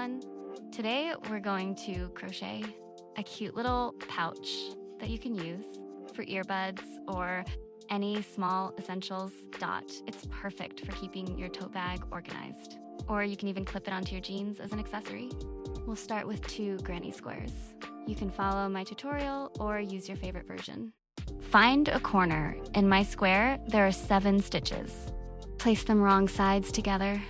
everyone. Today we're going to crochet a cute little pouch that you can use for earbuds or any small essentials dot. It's perfect for keeping your tote bag organized. Or you can even clip it onto your jeans as an accessory. We'll start with 2 granny squares. You can follow my tutorial or use your favorite version. Find a corner. In my square, there are 7 stitches. Place them wrong sides together.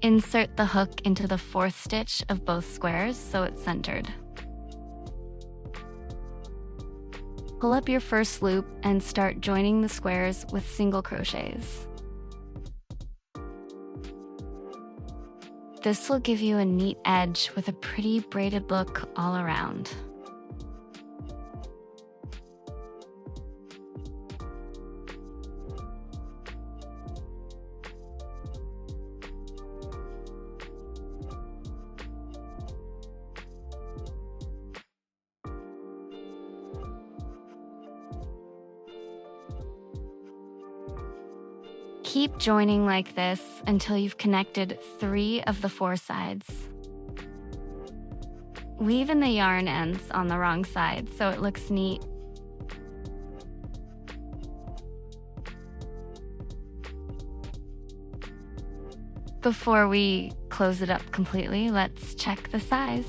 Insert the hook into the 4th stitch of both squares so it's centered. Pull up your first loop and start joining the squares with single crochets. This will give you a neat edge with a pretty braided look all around. Keep joining like this until you've connected 3 of the 4 sides. Weave in the yarn ends on the wrong side so it looks neat. Before we close it up completely, let's check the size.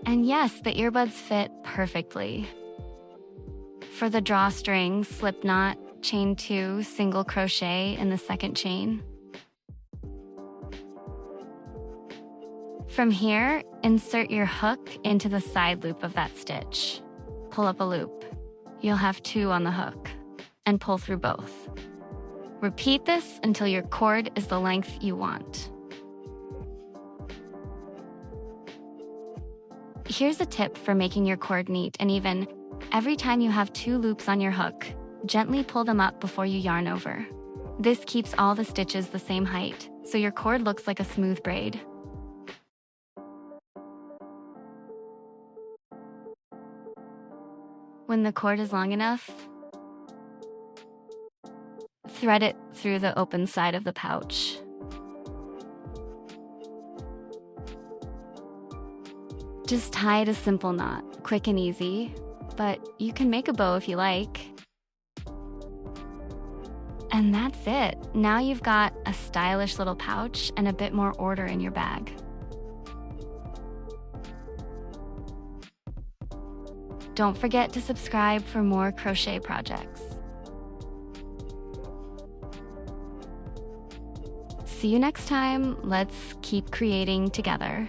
And yes, the earbuds fit perfectly. For the drawstring, slip knot, chain 2, single crochet in the 2nd chain. From here, insert your hook into the side loop of that stitch. Pull up a loop. You'll have 2 on the hook, and pull through both. Repeat this until your cord is the length you want. Here's a tip for making your cord neat and even. Every time you have 2 loops on your hook, gently pull them up before you yarn over. This keeps all the stitches the same height, so your cord looks like a smooth braid. When the cord is long enough, thread it through the open side of the pouch. Just tie it a simple knot, quick and easy, but you can make a bow if you like. And that's it. Now you've got a stylish little pouch and a bit more order in your bag. Don't forget to subscribe for more crochet projects. See you next time. Let's keep creating together.